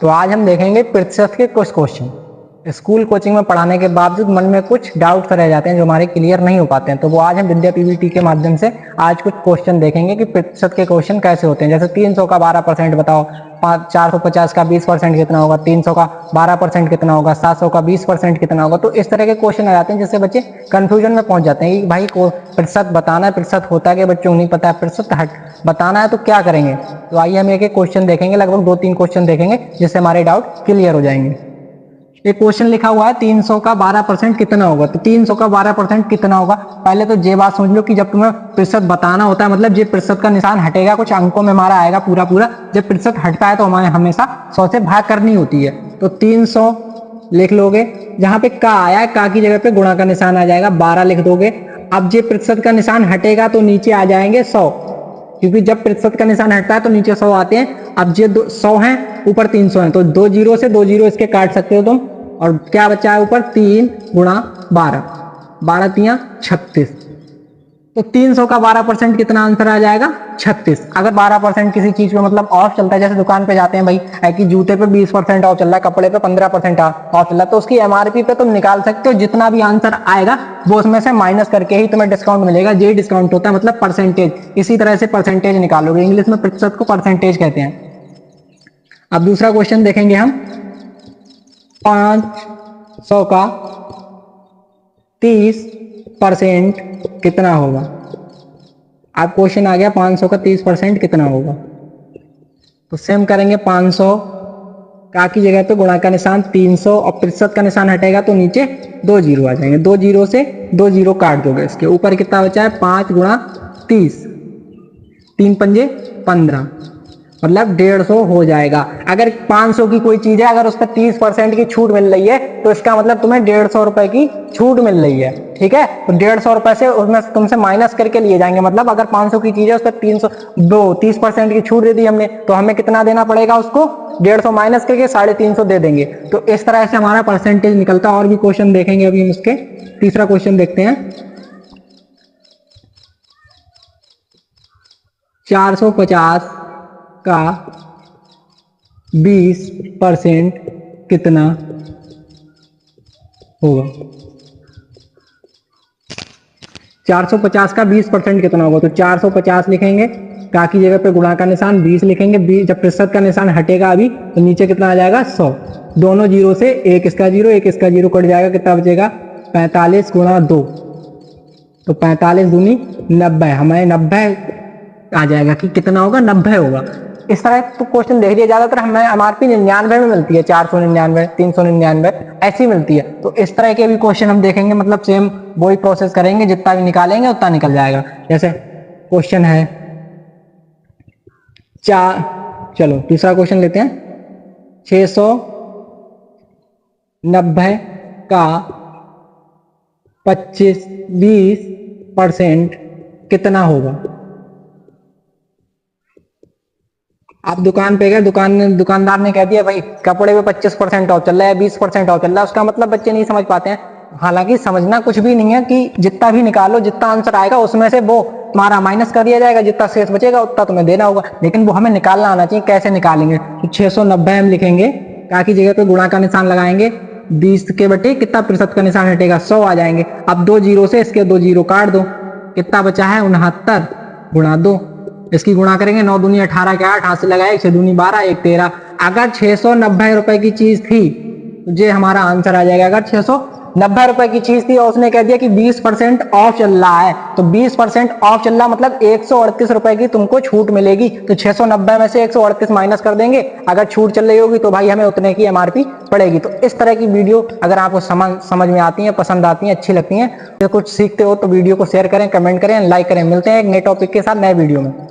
तो आज हम देखेंगे प्रतिशत के कुछ क्वेश्चन। स्कूल कोचिंग में पढ़ाने के बावजूद मन में कुछ डाउट्स रह जाते हैं जो हमारे क्लियर नहीं हो पाते हैं, तो वो आज हम विद्या पीवीटी के माध्यम से आज कुछ क्वेश्चन देखेंगे कि प्रतिशत के क्वेश्चन कैसे होते हैं। जैसे 300 का 12% बताओ, 450 का 20% कितना होगा, 300 का 12% कितना होगा, 700 का 20% कितना होगा। तो इस तरह के क्वेश्चन आ जाते हैं जिससे बच्चे कंफ्यूजन में पहुंच जाते हैं कि भाई को प्रतिशत बताना है, प्रतिशत होता है कि बच्चों को नहीं पता है, प्रतिशत बताना है तो क्या करेंगे। तो आइए हम एक एक क्वेश्चन देखेंगे, लगभग 2-3 क्वेश्चन देखेंगे जिससे हमारे डाउट क्लियर हो जाएंगे। एक क्वेश्चन लिखा हुआ है 300 का 12% कितना होगा। तो 300 का 12% कितना होगा, पहले तो ये बात समझ लो कि जब तुम्हें प्रतिशत बताना होता है, मतलब ये प्रतिशत का निशान हटेगा, कुछ अंकों में हमारा आएगा पूरा पूरा, जब प्रतिशत हटता है तो हमें हमेशा 100 से भाग करनी होती है। तो 300 लिख लोगे, जहां पे का आया है का की जगह पे गुणा का निशान आ जाएगा, 12 लिख दोगे। अब ये प्रतिशत का निशान हटेगा तो नीचे आ जाएंगे 100, क्योंकि जब प्रतिशत का निशान हटता है तो नीचे 100 आते हैं। अब ये 100 है, ऊपर 300 है, तो 2 जीरो से 2 जीरो इसके काट सकते हो तुम, और क्या बचा है ऊपर 3 गुणा 12, 12 तिया 36। तो 300 का 12% कितना आंसर आ जाएगा 36। अगर 12% किसी चीज पे मतलब ऑफ चलता है, जैसे दुकान पे जाते हैं भाई है कि जूते पे 20% ऑफ चल रहा है, कपड़े पे 15% ऑफ चल रहा है, तो उसकी एमआरपी पे तुम निकाल सकते हो, जितना भी आंसर आएगा वो उसमें से माइनस करके ही तुम्हें डिस्काउंट मिलेगा। ये डिस्काउंट होता है मतलब परसेंटेज। इसी तरह से परसेंटेज निकालोगे, इंग्लिश में प्रतिशत को परसेंटेज कहते हैं। अब दूसरा क्वेश्चन देखेंगे हम, 500 का 30% कितना होगा। अब क्वेश्चन आ गया 500 का 30% कितना होगा। तो सेम करेंगे, 500 का की जगह पे गुणा का निशान 300 और प्रतिशत का निशान हटेगा तो नीचे 2 जीरो आ जाएंगे, 2 जीरो से 2 जीरो काट दोगे, इसके ऊपर कितना बचा है 5 गुणा 30, 3 पंजे 15, मतलब 150 हो जाएगा। अगर 500 की कोई चीज है, अगर उस पर 30% की छूट मिल रही है तो इसका मतलब तुम्हें 150 रुपए की छूट मिल रही है, ठीक है। तो 150 रुपए से उसमें तुमसे माइनस करके लिए जाएंगे, मतलब अगर 500 की चीज है उस पर 30% की छूट दे दी हमने, तो हमें कितना देना पड़ेगा उसको, 150 माइनस करके 350 दे देंगे। तो इस तरह से हमारा परसेंटेज निकलता है। और भी क्वेश्चन देखेंगे अभी हम उसके। तीसरा क्वेश्चन देखते हैं, 450 का 20% कितना होगा। 450 का 20% कितना होगा। तो 450 लिखेंगे, का की जगह पे गुणा का निशान 20 लिखेंगे, 20 जब प्रतिशत का निशान हटेगा अभी तो नीचे कितना आ जाएगा 100, दोनों जीरो से एक इसका जीरो एक इसका जीरो कट जाएगा, कितना बचेगा 45 गुणा 2, तो 45 दूनी 90, हमें 90 आ जाएगा कि कितना होगा 90 होगा। इस तरह तो क्वेश्चन देख लिया, ज्यादातर हमें एमआरपी 99 में मिलती है, 499 399 ऐसी मिलती है। तो इस तरह के भी क्वेश्चन हम देखेंगे, मतलब सेम वही प्रोसेस करेंगे, जितना भी निकालेंगे उतना निकल जाएगा। जैसे क्वेश्चन है चलो तीसरा क्वेश्चन लेते हैं, 690 का 20% कितना होगा। आप दुकान पे गए, दुकानदार ने कह दिया भाई कपड़े पे 25% ऑफ चल रहा है, 20% ऑफ चल रहा है, उसका मतलब बच्चे नहीं समझ पाते हैं। हालांकि समझना कुछ भी नहीं है कि जितना भी निकालो, जितना आंसर आएगा उसमें से वो तुम्हारा माइनस कर दिया जाएगा, जितना शेष बचेगा उतना तुम्हें देना होगा, लेकिन वो हमें निकालना आना चाहिए। कैसे निकालेंगे, तो 690 हम लिखेंगे, का की जगह पे गुणा का निशान लगाएंगे, 20 के बटे कितना प्रतिशत का निशान हटेगा 100 आ जाएंगे। अब 2 जीरो से इसके 2 जीरो काट दो, कितना बचा है 69 गुणा 2, इसकी गुणा करेंगे, 9 दूनी 18 के 8, हाथ से लगाए 6 दूनी 12 1 13। अगर 690 रुपए की चीज थी तो ये हमारा आंसर आ जाएगा। अगर 690 रुपए की चीज थी और उसने कह दिया कि 20% ऑफ चल रहा है, तो 20% ऑफ चल रहा मतलब 138 रुपए की तुमको छूट मिलेगी। तो 690 में से 138 माइनस कर देंगे, अगर छूट चल रही होगी तो भाई हमें उतने की एमआरपी पड़ेगी। तो इस तरह की वीडियो अगर आपको समझ में आती है, पसंद आती है, अच्छी लगती है, तो कुछ सीखते हो तो वीडियो को शेयर करें, कमेंट करें, लाइक करें। मिलते हैं एक नए टॉपिक के साथ नए वीडियो में।